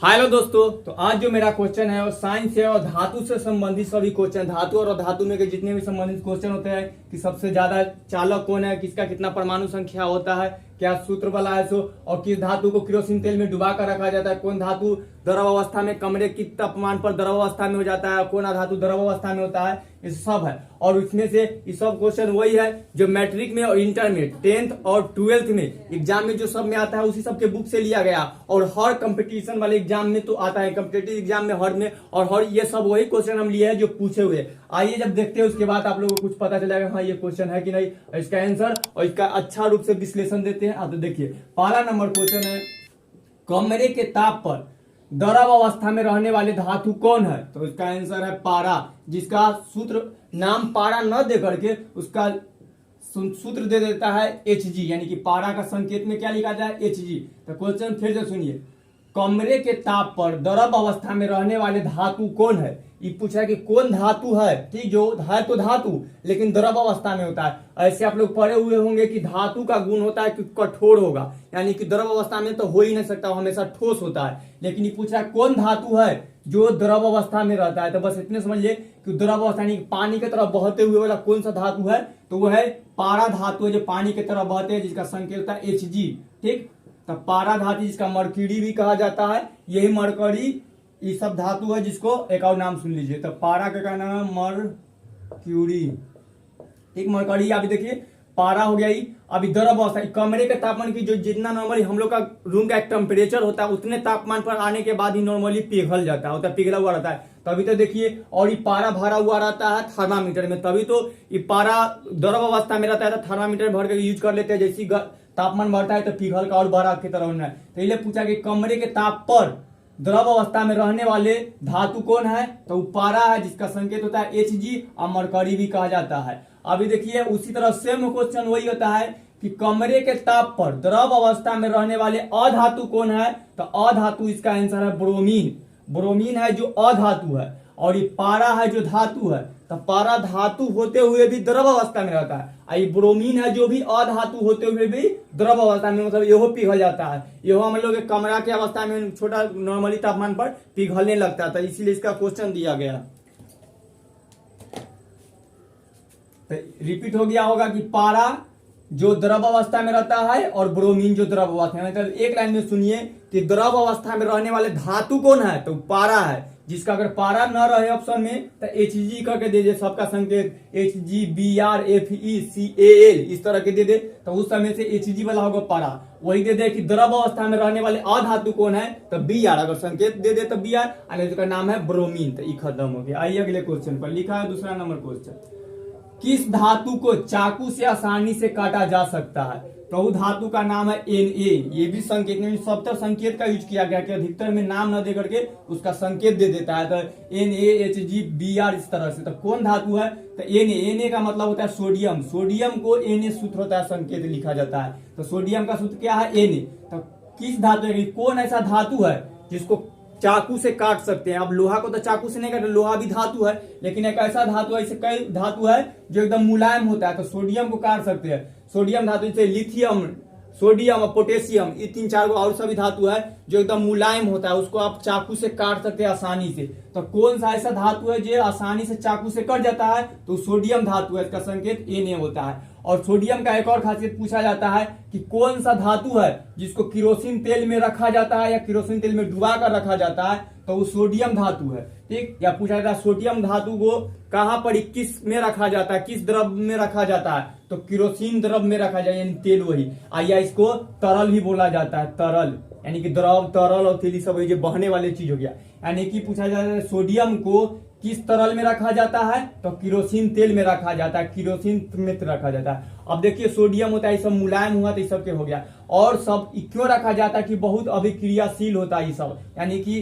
Hello दोस्तों, तो आज जो मेरा क्वेश्चन है वो साइंस है और धातु से संबंधित सभी क्वेश्चन, धातु और धातु में के जितने भी संबंधित क्वेश्चन होते हैं कि सबसे ज्यादा चालक कौन है, किसका कितना परमाणु संख्या होता है, क्या सूत्र वाला है सो, और किस धातु को केरोसिन तेल में डुबा कर रखा जाता है, कौन धातु द्रव अवस्था में कमरे की तापमान पर द्रव अवस्था में हो जाता है, कौन धातु द्रव अवस्था में होता है, ये सब है। और उसमें से ये सब क्वेश्चन वही है जो मैट्रिक में और इंटर में, 10th और 12th में एग्जाम में जो सब में आता है उसी सब के बुक से लिया गया। और हर कंपटीशन वाले एग्जाम में तो आता है, कम्पिटेटिव एग्जाम में हर में, और हर ये सब वही क्वेश्चन हम लिए हैं जो पूछे हुए। आइए जब देखते हैं उसके बाद आप लोगों को कुछ पता चलेगा हाँ ये क्वेश्चन है कि नहीं, इसका आंसर और इसका अच्छा रूप से विश्लेषण देते हैं। आप तो देखिए पहला नंबर क्वेश्चन है, कमरे के ताप पर द्रव अवस्था में रहने वाले धातु कौन है? तो इसका आंसर है पारा, जिसका सूत्र नाम पारा न दे करके उसका सूत्र दे देता है Hg, यानी कि पारा का संकेत में क्या लिखा जाए Hg। तो क्वेश्चन फिर से सुनिए, कमरे के ताप पर द्रव अवस्था में रहने वाले धातु कौन है? ये पूछा है कि कौन धातु है, ठीक, जो है तो धातु लेकिन द्रव अवस्था में होता है। ऐसे आप लोग पढ़े हुए होंगे कि धातु का गुण होता है कि कठोर होगा, यानी कि द्रव अवस्था में तो हो ही नहीं सकता, हमेशा ठोस होता है। लेकिन ये पूछा है कौन धातु है जो द्रव अवस्था में रहता है। तो बस इतने समझिए कि द्रव अवस्था यानी पानी की तरफ बहते हुए वाला कौन सा धातु है, तो वो है पारा धातु है, जो पानी की तरफ बहते हैं, जिसका संकेत होता है Hg, ठीक। तो पारा धातु जिसका मरक्यूरी भी कहा जाता है, यही मरकरी ये सब धातु है, जिसको एक और नाम सुन लीजिए। तो पारा का नाम है मरक्यूरी, ठीक, मरकरी। अभी देखिए पारा हो गया ही। अभी द्रव अवस्था कमरे के तापमान की जो जितना नॉर्मली हम लोग का रूम का एक टेम्परेचर होता है उतने तापमान पर आने के बाद ही नॉर्मली पिघल जाता है, पिघला हुआ रहता है। तभी तो देखिए, और ये पारा भरा हुआ रहता है थर्मामीटर में, तभी तो ये पारा द्रव अवस्था में रहता है। तो थर्मामीटर भर के यूज कर लेते हैं, जैसी तापमान बढ़ता है तो पिघल का और बड़ा की तरह होना है। तो इसलिए पूछा कि कमरे के ताप पर द्रव अवस्था में रहने वाले धातु कौन है? तो पारा है, जिसका संकेत होता है Hg, और मरकरी भी कहा जाता है। अभी देखिए उसी तरह सेम क्वेश्चन वही होता है कि कमरे के ताप पर द्रव अवस्था में रहने वाले अधातु कौन है? तो अधातु इसका आंसर है ब्रोमीन। ब्रोमीन है जो अधातु है, और ये पारा है जो धातु है। तो पारा धातु होते हुए भी द्रव अवस्था में रहता है, ये ब्रोमीन है जो भी अधातु होते हुए भी द्रव अवस्था में, मतलब यहो पिघल जाता है। यहो हम लोग कमरा के अवस्था में छोटा नॉर्मली तापमान पर पिघलने लगता था, इसीलिए इसका क्वेश्चन दिया गया। तो रिपीट हो गया होगा कि पारा जो द्रव अवस्था में रहता है और ब्रोमीन जो द्रव अवस्था में। मतलब एक लाइन में सुनिए कि द्रव अवस्था में रहने वाले धातु कौन है? तो पारा है, जिसका अगर पारा न रहे ऑप्शन में तो Hg करके दे दे, सबका संकेत Hg Br Fe Cal इस तरह के दे दे, तो उस समय से Hg वाला होगा पारा। वही दे दे कि द्रव अवस्था में रहने वाले अधातु कौन है? तो Br, अगर संकेत दे दे तो Br, और इसका नाम है ब्रोमीन। तो ये खत्म हो गया। आइए अगले क्वेश्चन पर, लिखा है दूसरा नंबर क्वेश्चन, किस धातु को चाकू से आसानी से काटा जा सकता है? तो उस धातु का नाम है Na। ये भी संकेत में सबतर संकेत का यूज किया गया कि अधिकतर में नाम न दे करके उसका संकेत दे देता है। तो Na Hg Br इस तरह से। तो कौन धातु है? तो Na का मतलब होता है सोडियम। सोडियम को Na सूत्र होता है, संकेत लिखा जाता है। तो सोडियम का सूत्र क्या है? Na। तो किस धातु है, कौन ऐसा धातु है जिसको चाकू से काट सकते हैं? अब लोहा को तो चाकू से नहीं काटते, लोहा भी धातु है, लेकिन एक ऐसा धातु है, ऐसे कई धातु है जो एकदम मुलायम होता है। तो सोडियम को काट सकते हैं। सोडियम धातु जैसे लिथियम, सोडियम और पोटेशियम, ये 3-4 और सभी धातु है जो एकदम मुलायम होता है, उसको आप चाकू से काट सकते हैं आसानी से। तो कौन सा ऐसा धातु है जो आसानी से चाकू से कट जाता है? तो सोडियम धातु है, इसका संकेत Na होता है। और सोडियम का एक और खासियत पूछा जाता है कि कौन सा धातु है जिसको केरोसिन तेल में रखा जाता है या केरोसिन तेल में डुबा कर रखा जाता है? तो वो सोडियम धातु है, ठीक। या पूछा जाता है सोडियम धातु को कहां पर, किस में रखा जाता है, किस द्रव में रखा जाता है? तो केरोसिन द्रव में रखा जाए, यानी तेल वही। या इसको तरल भी बोला जाता है, तरल, यानी कि द्रव, तरल और तेल सब जो बहने वाली चीज हो गया। यानी कि पूछा जाता है सोडियम को किस तरल में रखा जाता है? तो केरोसिन तेल में रखा जाता है, केरोसिन में रखा जाता है। अब देखिए सोडियम होता है, सब मुलायम हुआ तो ये सब के हो गया। और सब क्यों रखा जाता है कि बहुत अभिक्रियाशील होता है ये सब, यानी कि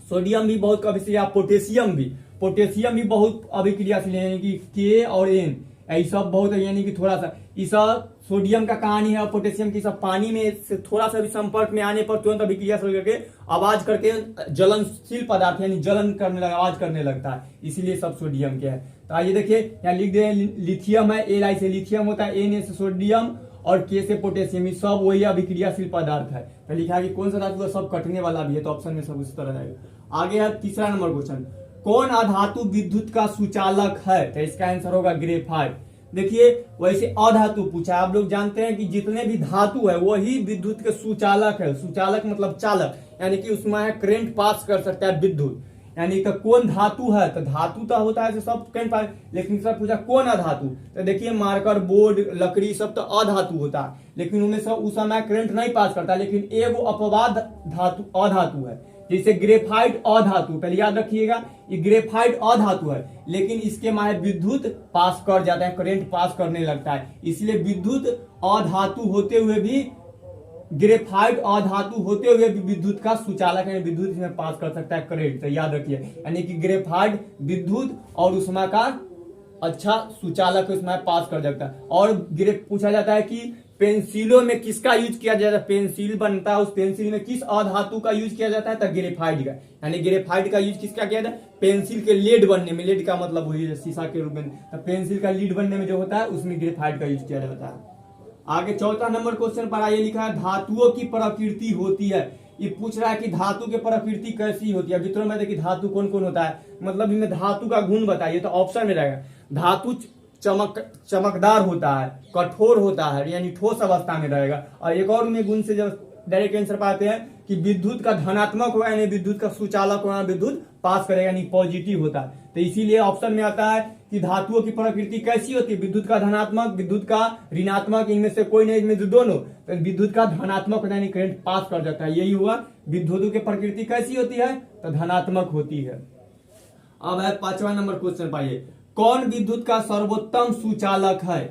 सोडियम भी बहुत अभिक्रिया, पोटेशियम भी बहुत अभिक्रियाशील है, यानी कि K और N ये सब बहुत, यानी कि थोड़ा सा ये सब सोडियम का कहानी है और पोटेशियम की सब पानी में से थोड़ा सा भी संपर्क में आने पर तुरंत अभिक्रिया करके आवाज करके ज्वलनशील पदार्थ यानी जलन करने लगा, आवाज करने लगता है, इसीलिए सब सोडियम के है। तो आइए देखिए यहाँ लिख दे, लिथियम है, Li से लिथियम होता है, Na से सोडियम, और के से पोटेशियम, ये सब वही अभिक्रियाशील पदार्थ है। तो लिखा है कि कौन सा धातु है, सब कटने वाला भी है, तो ऑप्शन में सब उस तरह रहेगा। आगे है तीसरा नंबर क्वेश्चन, कौन अधातु विद्युत का सुचालक है? तो इसका आंसर होगा ग्रेफाइट। देखिए वैसे अधातु पूछा, आप लोग जानते हैं कि जितने भी धातु है वही विद्युत के सुचालक है। सुचालक मतलब चालक, यानी कि उसमें करंट पास कर सकता है विद्युत। यानी कि कौन धातु है, तो धातु तो होता है सब करंट पास, लेकिन सर पूछा कौन अधातु, तो देखिए मार्कर बोर्ड लकड़ी सब तो अधातु होता है, लेकिन उनमें सब उस समय करंट नहीं पास करता, लेकिन एगो अपवाद धातु अधातु है, जैसे ग्रेफाइट अधातु। पहले याद रखिएगा ये ग्रेफाइट अधातु है, लेकिन इसके मारे विद्युत पास कर जाता है, करंट पास करने लगता है, इसलिए विद्युत अधातु होते हुए भी, ग्रेफाइट अधातु होते हुए भी विद्युत का सुचालक है, विद्युत इसमें पास कर सकता है करंट। तो याद रखिए, यानी कि ग्रेफाइट विद्युत और उष्मा का अच्छा सुचालक उसमें पास कर सकता है। और पूछा जाता है कि पेंसिलों में किसका यूज किया जाता है, पेंसिल बनता है उस पेंसिल में किस अधातु का यूज किया जाता है, तो ग्रेफाइट का। यानी ग्रेफाइट का यूज किसका किया जाता है, पेंसिल के लीड बनने में, लीड का मतलब वही है शीशा के रूप में, तो पेंसिल का लीड बनने में जो होता है उसमें ग्रेफाइट का यूज किया जाता है। आगे चौथा नंबर क्वेश्चन पर आइए, लिखा है धातुओं की प्रकृति होती है। ये पूछ रहा है कि धातु की प्रकृति कैसी होती है। मित्रों में देखिए धातु कौन कौन होता है, मतलब इनमें धातु का गुण बताइए, तो ऑप्शन में रहेगा धातु चमकदार होता है, कठोर होता है, यानी ठोस अवस्था में रहेगा। और एक और उन्हें गुण से जब डायरेक्ट आंसर पाते हैं कि विद्युत का धनात्मक होगा, यानी विद्युत का सुचालक होगा, विद्युत पास करेगा, यानी पॉजिटिव होता है। तो इसीलिए ऑप्शन में आता है कि धातुओं की प्रकृति कैसी होती है, विद्युत का धनात्मक, विद्युत का ऋणात्मक, इनमें से कोई नहीं, इनमें दोनों, तो विद्युत का धनात्मक होता है, यानी करंट पास कर जाता है। यही हुआ विद्युतों की प्रकृति कैसी होती है, तो धनात्मक होती है। अब है पांचवा नंबर क्वेश्चन पाइए, कौन विद्युत का सर्वोत्तम सुचालक है?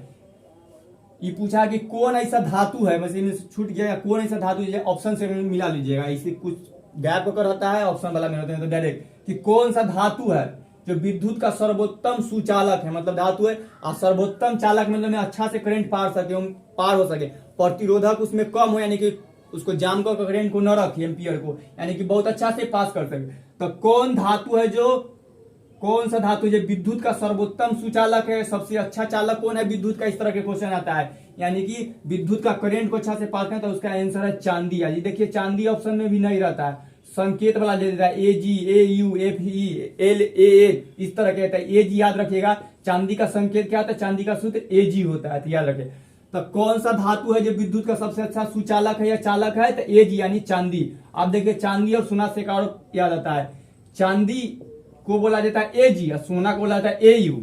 ये पूछा कि कौन ऐसा धातु है, वैसे इनमें छूट गया, कौन ऐसा धातु, ऑप्शन से मिला लीजिएगा, इसे कुछ गैप होकर रहता है, ऑप्शन वाला में होते हैं, तो डायरेक्ट कि कौन सा धातु है जो विद्युत का सर्वोत्तम सुचालक है, मतलब धातु है और सर्वोत्तम चालक, मतलब में अच्छा से करंट पार हो सके, प्रतिरोधक उसमें कम हो, यानी कि उसको जाम कर करंट को न रखे, एम्पियर को, यानी कि बहुत अच्छा से पास कर सके। तो कौन धातु है कौन सा धातु जो विद्युत का सर्वोत्तम सुचालक है, सबसे अच्छा चालक कौन है विद्युत का, इस तरह के क्वेश्चन आता है, यानी कि विद्युत का करंट को अच्छा से पास करता है, तो उसका आंसर है चांदी। जी देखिए चांदी ऑप्शन में भी नहीं रहता है, संकेत वाला दे देता है AG AU FE LAA, इस तरह के रहता है। AG याद रखिएगा, चांदी का संकेत क्या होता है, चांदी का सूत्र AG होता है, तो याद रखे। तो कौन सा धातु है जो विद्युत का सबसे अच्छा सुचालक है या चालक है, तो AG यानी चांदी। आप देखिए चांदी और सोना से याद आता है, चांदी को बोला जाता है AG और सोना को बोला जाता है AU।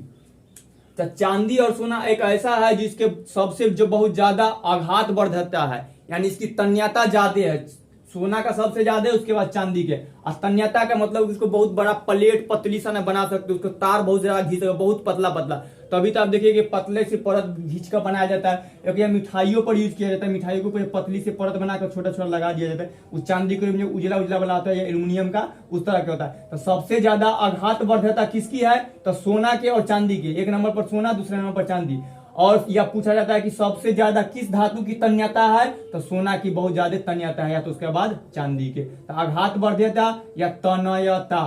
तो चांदी और सोना एक ऐसा है जिसके सबसे जो बहुत ज्यादा आघात वर्धकता है, यानी इसकी तन्यता ज्यादा है, सोना का सबसे ज्यादा है, उसके बाद चांदी के। और तन्यता का मतलब इसको बहुत बड़ा प्लेट पतली सा न बना सकते, उसको तार बहुत ज्यादा घिंच, बहुत पतला पतला, तभी तो आप देखिए कि पतले से परत घींच कर बनाया जाता है। एक मिठाइयों पर यूज किया जाता है, मिठाइयों के ऊपर पतली से परत बनाकर छोटा छोटा लगा दिया जाता है। उस चांदी को उजला उजला वाला होता है या एल्यूमिनियम का, उस तरह का होता है। तो सबसे ज्यादा आघात वर्धकता किसकी है, तो सोना के और चांदी के, एक नंबर पर सोना, दूसरे नंबर पर चांदी। और यह पूछा जाता है कि सबसे ज्यादा किस धातु की तन्यता है, तो सोना की बहुत ज्यादा तन्यता है, या तो उसके बाद चांदी के। तो आघात वर्धकता या तन्यता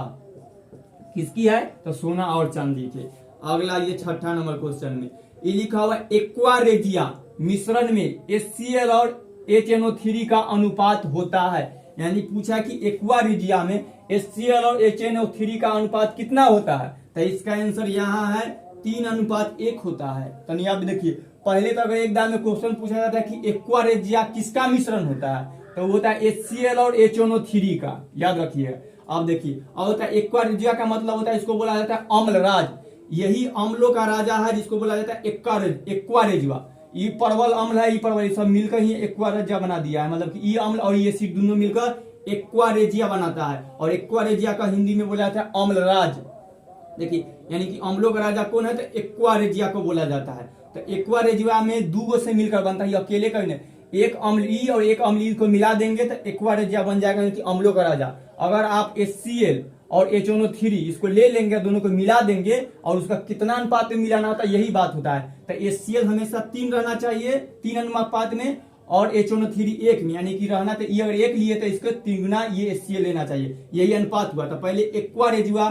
किसकी है, तो सोना और चांदी के। अगला ये छठा नंबर क्वेश्चन में ये लिखा हुआ एक्वा रेजिया मिश्रण में HCl और HNO3 का अनुपात होता है। यानी पूछा कि एक्वा रेजिया में HCl और HNO3 का अनुपात कितना होता है, तो इसका आंसर यहाँ है 3:1 होता है। तो आप देखिए पहले तो अगर एग्जाम में क्वेश्चन पूछा जाता है कि एक्वा रेजिया किसका मिश्रण होता है, तो वो होता है HCl और HNO3 का, याद रखिए। अब देखिए अब होता है एक्वा रेजिया का मतलब होता है, इसको बोला जाता है अम्लराज, यही अम्लों का राजा है जिसको बोला जाता है एक्वा रेजिया। ई परवल अम्ल है, ई परवल सब मिलकर ही एक्वा रेजिया बना दिया है, मतलब कि ई अम्ल और ई एसिड दोनों मिलकर एक्वा रेजिया बनाता है। और एक्वा रेजिया का हिंदी में बोला जाता है अम्लराज। देखिए यानी कि अम्लों का राजा कौन है, तो एक्वा रेजिया को बोला जाता है। तो एक्वा रेजिया में दो से मिलकर बनता है, अकेले का नहीं, एक अम्ल ई और एक अम्ल ई को मिला देंगे तो एक्वा रेजिया बन जाएगा, कि अम्लों का राजा। अगर आप HCl और HNO3 इसको ले लेंगे, दोनों को मिला देंगे, और उसका कितना अनुपात में मिलाना होता है, यही बात होता है। तो HCl हमेशा 3 रहना चाहिए, 3 अनुपात में, और HNO3 1 में, यानी कि रहना तो ये अगर 1 लिए तो इसको 3 गुना ये HCl लेना चाहिए, यही अनुपात हुआ। तो पहले एक्वा रेजिया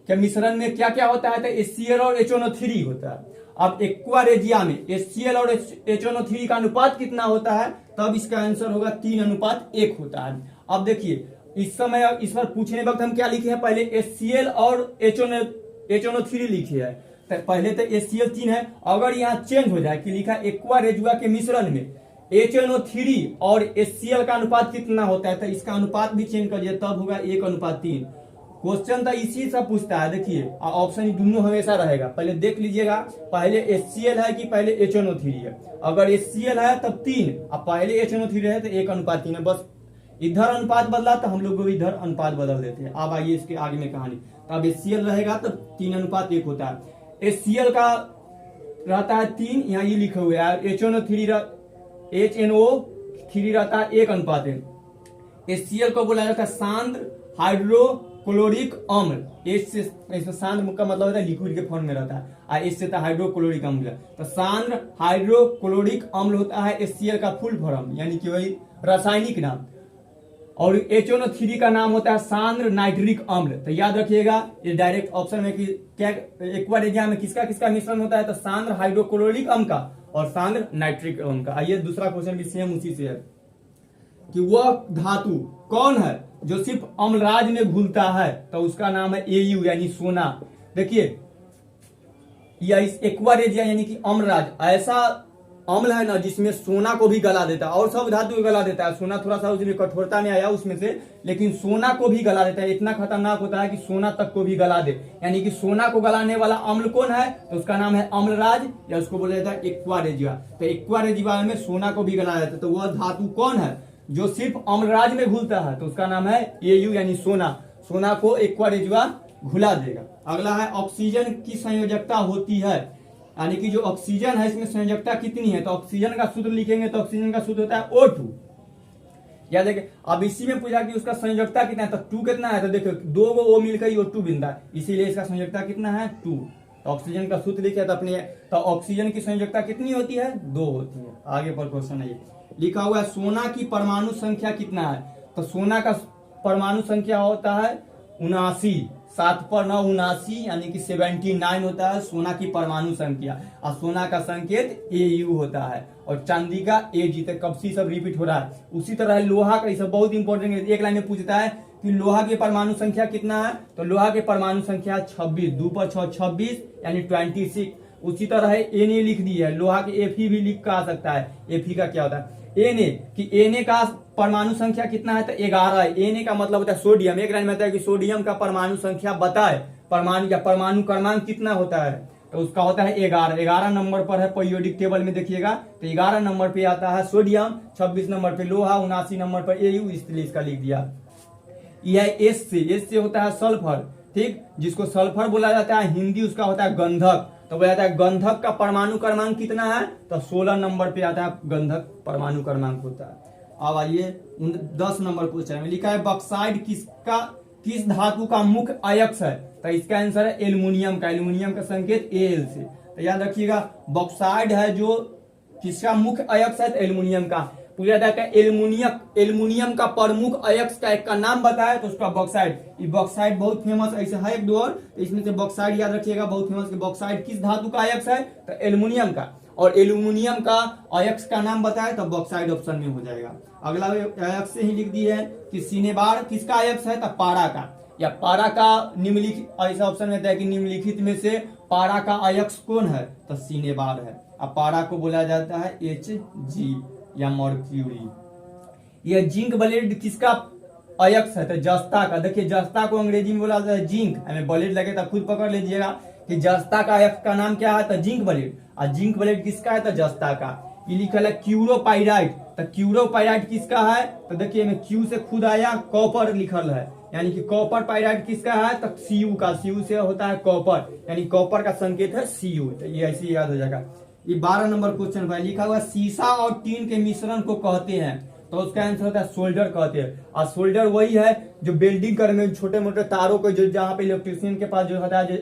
के मिश्रण में क्या क्या होता है, तो HCl और HNO3 होता है। अब एक्वा रेजिया में HCl और HNO3 का अनुपात कितना होता है, तब इसका आंसर होगा 3:1 होता है। अब देखिए इस समय इस पर पूछने वक्त हम क्या लिखे हैं, पहले HCl और HNO3 लिखे हैं, तो पहले तो HCl 3 है। अगर यहाँ चेंज हो जाए कि लिखा एक्वा रेजुआ के मिश्रण में HNO3 और HCl का अनुपात कितना होता है, तो इसका अनुपात भी चेंज कर दिया, तब होगा 1:3। क्वेश्चन तो इसी से पूछता है। देखिए ऑप्शन दोनों हमेशा रहेगा, पहले देख लीजिएगा पहले HCl है कि पहले HNO3 है। अगर HCl है तब 3, अब पहले HNO3 है तो 1:3 है। बस इधर अनुपात बदला तो हम लोग इधर अनुपात बदल देते हैं। अब आइए इसके आगे में कहानी, तो अब HCl रहेगा तब 3:1 होता है। HCl का रहता है 3, यहाँ ये लिखे हुए है। HNO3 रहता है 1:1। HCl को बोला जाता है सांद्र हाइड्रोक्लोरिक अम्ल। H से सांद्र का मतलब होता है लिक्विड के फॉर्म में रहता है, और H से हाइड्रोक्लोरिक अम्ल, तो सांद्र हाइड्रोक्लोरिक अम्ल होता है HCl का फुल फॉर्म, यानी कि वही रासायनिक नाम। और HNO3 का नाम होता है सांद्र नाइट्रिक अम्ल। तो याद रखिएगा ये डायरेक्ट ऑप्शन में कि क्या एक्वा रेजिया में किसका किसका मिश्रण होता है, तो सांद्र हाइड्रोक्लोरिक अम्ल का और सांद्र नाइट्रिक अम्ल का। आइए दूसरा क्वेश्चन भी सेम उसी से है कि वह धातु कौन है जो सिर्फ अम्लराज में घुलता है, तो उसका नाम है AU यानी सोना। देखिए यह इस एक्वा रेजिया यानी कि अम्लराज ऐसा अम्ल है ना जिसमें सोना को भी गला देता है, और सब धातु को गला देता है। सोना थोड़ा सा उसमें कठोरता में आया उसमें से, लेकिन सोना को भी गला देता है। इतना खतरनाक होता है कि सोना तक को भी गला दे, यानी कि सोना को गलाने वाला अम्ल कौन है, तो उसका नाम है अम्लराज, या उसको बोला जाता है एक्वा रेजिया। तो एक्वा रेजिया में सोना को भी गलाया जाता है, तो वह धातु कौन है जो सिर्फ अम्लराज में घुलता है, तो उसका नाम है AU यानी सोना। सोना को एक्वा रेजिया घुला देगा। अगला है ऑक्सीजन की संयोजकता होती है, यानी कि जो ऑक्सीजन है इसमें संयोजकता कितनी है, तो ऑक्सीजन का सूत्र लिखेंगे तो ऑक्सीजन का सूत्र होता है O2। याद देखिए अब इसी में पूछा कि उसका संयोजकता कितना है, तो 2 कितना है, तो देखो 2 को O मिलकर ही O2 बनता है, इसीलिए इसका संयोजकता कितना है 2। तो ऑक्सीजन का सूत्र लिखे तो अपने, तो ऑक्सीजन की संयोजकता कितनी होती है 2 होती है। आगे पर क्वेश्चन है, लिखा हुआ है सोना की परमाणु संख्या कितना है, तो सोना का परमाणु संख्या होता है 79, 7 पर 9 79, यानी कि 79 होता है सोना की परमाणु संख्या, और सोना का संकेत AU होता है, और चांदी का AG। तक कब सी सब रिपीट हो रहा है। उसी तरह लोहा का, ये सब बहुत इंपॉर्टेंट है। एक लाइन में पूछता है कि लोहा की परमाणु संख्या कितना है, तो लोहा की परमाणु संख्या 26, 2 पर 6 26 यानी 26। उसी तरह Na लिख दी है, लोहा के Fe भी लिख कर आ सकता है। Fe का क्या होता है Na, कि Na का परमाणु संख्या कितना है, तो 11 है। Na का मतलब होता है सोडियम। एक लाइन में आता है कि सोडियम का परमाणु संख्या बताए, परमाणु या परमाणु क्रमांक कितना होता है, तो उसका होता है 11। 11 नंबर पर है पीरियोडिक टेबल में, देखिएगा तो 11 नंबर पे आता है सोडियम, 26 नंबर पे लोहा, 79 नंबर पर AU, इसलिए इसका लिख दिया। यह S से होता है सल्फर, ठीक, जिसको सल्फर बोला जाता है, हिंदी उसका होता है गंधक। तो बोला जाता है गंधक का परमाणु क्रमांक कितना है, तो 16 नंबर पे आता है गंधक परमाणु क्रमांक होता है। अब आइए 10 नंबर क्वेश्चन में लिखा है बॉक्साइड किस धातु का मुख्य अयस्क है, तो इसका आंसर है एल्युमिनियम का। एल्युमिनियम का संकेत Al से। तो याद रखिएगा बॉक्साइड है जो किसका मुख्य अयस्क है, तो एल्युमिनियम का। पूछा जाता है एल्युमिनियम का प्रमुख अयस्क का एक का नाम बताया, तो उसका बॉक्साइड। ये बॉक्साइड बहुत फेमस ऐसे है एक दो और, तो इसमें से बॉक्साइड याद रखिएगा बहुत फेमस। बॉक्साइड किस धातु का अयस्क है, तो एल्युमिनियम का, और एल्युमिनियम का अयस्क का नाम बताया तो बॉक्साइड ऑप्शन में हो जाएगा। अगला अयस्क से ही लिख दी है कि सिनेबार किसका अयस्क है, तो पारा का, या पारा का निम्नलिखित, ऐसा ऑप्शन में है कि निम्नलिखित में से पारा का अयस्क कौन है, तो सिनेबार है। अब पारा को बोला जाता है Hg या मर्क्यूरी। यह जिंक ब्लेड किसका अयस्क है, तो जस्ता का। देखिए जस्ता को अंग्रेजी में बोला जाता है जिंक, हमें ब्लेड लगे तो खुद पकड़ लीजिएगा कि जस्ता का अयस्क का नाम क्या है, तो जिंक ब्लेड। और जिंक ब्लेड किसका है, तो जस्ता का। ये लिखा है क्यूरोपाइराइट, तो क्यूरोपाइराइट किसका है, तो देखिए मैं क्यू से खुद आया, कॉपर लिखल है, यानी कि कॉपर पाइराइट किसका है, तो Cu का। Cu से होता है कॉपर, यानी कॉपर का संकेत है Cu। तो ये ऐसे याद हो जाएगा। ये 12 नंबर क्वेश्चन भाई लिखा हुआ सीसा और टीन के मिश्रण को कहते हैं, तो उसका आंसर होता है सोल्डर कहते हैं। और सोल्डर वही है जो वेल्डिंग करने में छोटे मोटे तारों को, जो जहाँ पे इलेक्ट्रिशियन के पास जो होता है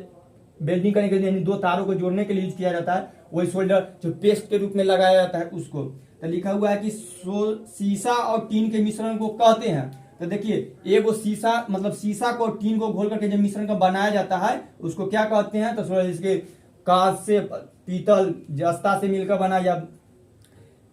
वेल्डिंग करने के लिए, यानी 2 तारों को जोड़ने के लिए यूज किया जाता है, वही सोल्डर जो पेस्ट के रूप में लगाया जाता है उसको। तो लिखा हुआ है कि सीसा और टीन के मिश्रण को कहते हैं। तो देखिए एगो सीसा, मतलब सीसा को टीन को घोल करके जब मिश्रण का बनाया जाता है उसको क्या कहते हैं, तो इसके कांच से, पीतल, जस्ता से मिलकर बना या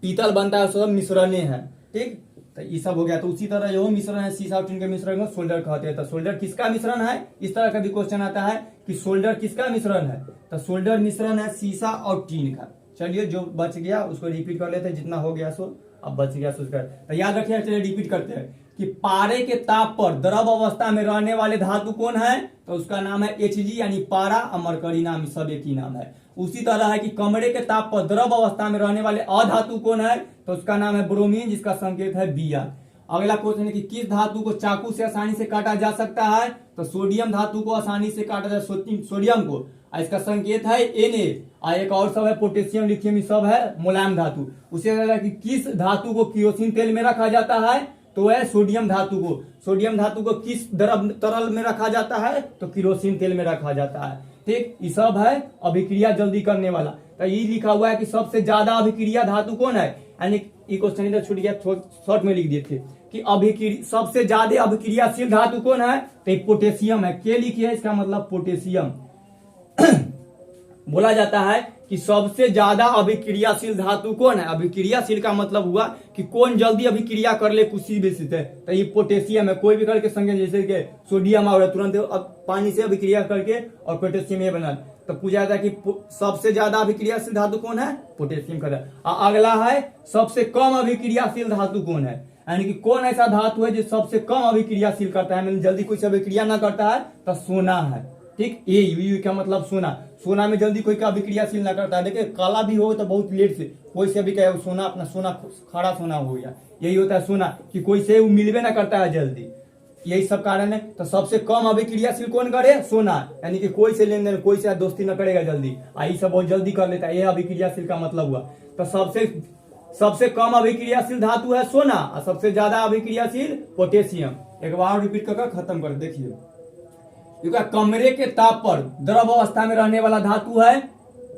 पीतल बनता है, सब मिश्रण है। ठीक, तो ये सब हो गया। तो उसी तरह जो मिश्रण है सीसा और टीन के मिश्रण को सोल्डर कहते हैं। तो सोल्डर किसका मिश्रण है, इस तरह का भी क्वेश्चन आता है कि सोल्डर किसका मिश्रण है। तो सोल्डर मिश्रण है सीसा और टीन का। चलिए जो बच गया उसको रिपीट कर लेते हैं, जितना हो गया सो अब बच गया सो। तो याद रखिए, चलिए रिपीट करते हैं कि पारे के ताप पर द्रव अवस्था में रहने वाले धातु कौन है, तो उसका नाम है Hg यानी पारा, और मरकरी नाम सब एक ही नाम है। उसी तरह है कि कमरे के ताप पर द्रव अवस्था में रहने वाले अधातु कौन है, तो उसका नाम है ब्रोमीन, जिसका संकेत है Br। अगला क्वेश्चन है कि किस धातु को चाकू से आसानी से काटा जा सकता है, तो सोडियम धातु को आसानी से काटा जा, सोडियम को, इसका संकेत है Na। एक और सब है पोटेशियम, लिथियम, सब है मुलायम धातु। उसी तरह कि किस धातु को किरोसिन तेल में रखा जाता है, तो है सोडियम धातु को। सोडियम धातु को किस द्रव तरल में रखा जाता है, तो किरोसिन तेल में रखा जाता है। ठीक, ये सब है अभिक्रिया जल्दी करने वाला। तो ये लिखा हुआ है कि सबसे ज्यादा अभिक्रिया धातु कौन है, यानी ये क्वेश्चन इधर छूट गया, शॉर्ट में लिख दिए थे कि अभिक्रिया सबसे ज्यादा अभिक्रियाशील धातु कौन है, तो पोटेशियम है। के लिखिए, इसका मतलब पोटेशियम। बोला जाता है कि सबसे ज्यादा अभिक्रियाशील धातु कौन है। अभिक्रियाशील का मतलब हुआ कि कौन जल्दी अभिक्रिया कर ले किसी भी से, तो ये पोटेशियम है। कोई भी करके संकेत, जैसे कि सोडियम और तुरंत अब पानी से अभिक्रिया करके और पोटेशियम ये बना, तो पूछा जाता है कि सबसे ज्यादा अभिक्रियाशील धातु कौन है, पोटेशियम का। अगला है सबसे कम अभिक्रियाशील धातु कौन है, यानी कि कौन ऐसा धातु है जो सबसे कम अभिक्रियाशील करता है, जल्दी कुछ अभिक्रिया ना करता है, तो सोना है। ठीक, ये का मतलब सोना। सोना में जल्दी कोई का अभिक्रियाशील ना करता है। देखिए काला भी हो तो बहुत लेट से, कोई से भी कहे सोना, अपना सोना खड़ा सोना हो गया, यही होता है सोना, कि कोई से मिलवे ना करता है जल्दी, यही सब कारण है। तो सबसे कम अभिक्रियाशील कौन करे, सोना, यानी कि कोई से लेन देन, कोई से दोस्ती न करेगा जल्दी, आई सब बहुत जल्दी कर लेता है, यह अभिक्रियाशील का मतलब हुआ। तो सबसे कम अभिक्रियाशील धातु है सोना, और सबसे ज्यादा अभिक्रियाशील पोटेशियम। एक बार रिपीट कर खत्म कर देखिए। कमरे के ताप पर द्रव अवस्था में रहने वाला धातु है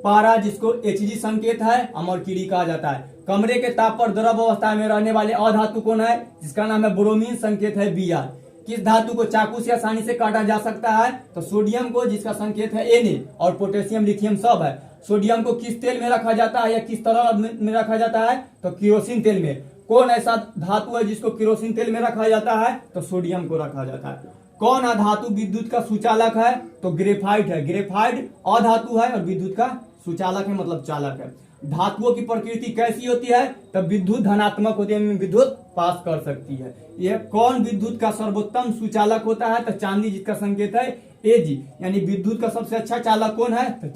पारा, जिसको Hg संकेत है, अमरकीरी कहा जाता है। कमरे के ताप पर द्रव अवस्था में रहने वाले अधातु कौन है, जिसका नाम है ब्रोमीन, संकेत है Br। किस धातु को चाकू से आसानी से काटा जा सकता है, तो सोडियम को, जिसका संकेत है Na, और पोटेशियम, लिथियम सब है। सोडियम को किस तेल में रखा जाता है या किस तरल में रखा जाता है, तो किरोसिन तेल में। कौन ऐसा धातु है जिसको किरोसिन तेल में रखा जाता है, तो सोडियम को रखा जाता है। कौन अधातु विद्युत का सुचालक है, तो ग्रेफाइट है। ग्रेफाइट अधातु है और विद्युत का सुचालक है, मतलब चालक है। धातुओं की प्रकृति कैसी होती है, तब विद्युत धनात्मक होती है, विद्युत पास कर सकती है। यह कौन विद्युत का सर्वोत्तम सुचालक होता है, तो चांदी, जिसका संकेत है Ag, यानी विद्युत का सबसे अच्छा चालक कौन है, तो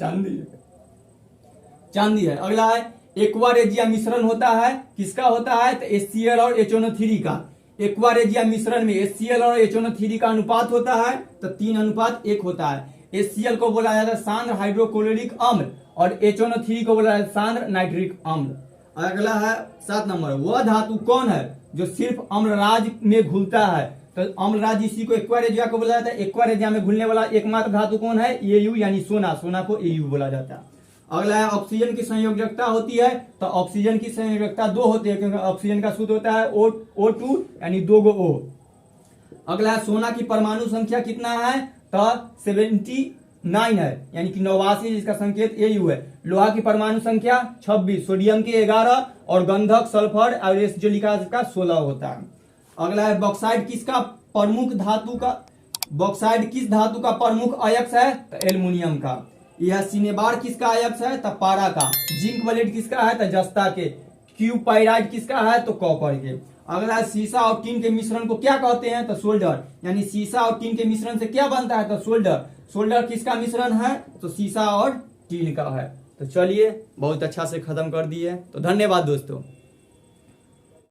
चांदी है। अगला है एक्वारेजिया मिश्रण होता है, किसका होता है, तो HCl और HNO3 का। एक्वारेजिया मिश्रण में HCl और HNO3 का अनुपात होता है, तो 3:1 होता है। HCl को बोला जाता है सांद्र हाइड्रोक्लोरिक अम्ल, और HNO3 को बोला जाता है सांद्र नाइट्रिक अम्ल। अगला है 7 नंबर, वह धातु कौन है जो सिर्फ अम्लराज में घुलता है, तो अम्लराज इसी को एक्वारेजिया को बोला जाता है। एक्वारेजिया में घुलने वाला एकमात्र धातु कौन है, Au, यानी सोना। सोना को Au बोला जाता है। अगला है ऑक्सीजन की संयोजकता होती है, तो ऑक्सीजन की संयोजकता 2 होती है, क्योंकि ऑक्सीजन का सूत्र होता है O2, यानी 2 गो O। अगला है सोना की परमाणु संख्या कितना है, तो 79 है, यानी कि 89, जिसका संकेत Au है। लोहा की परमाणु संख्या 26, सोडियम की 11, और गंधक, सल्फर और जो लिखा है इसका 16 होता है। अगला है बॉक्साइट किस धातु का प्रमुख अयस्क है, तो एल्युमिनियम का। यह सिनेबार किसका अयस्क है, तो पारा का। जिंक ब्लेड किसका है, तो जस्ता के। क्यूपाइराइड किसका है, तो कॉपर के। अगला सीसा और टीन के मिश्रण को क्या कहते हैं, तो सोल्डर, यानी सीसा और टीन के मिश्रण से क्या बनता है, तो सोल्डर। सोल्डर किसका मिश्रण है, तो सीसा और टीन का है। तो चलिए बहुत अच्छा से खत्म कर दिए, तो धन्यवाद दोस्तों।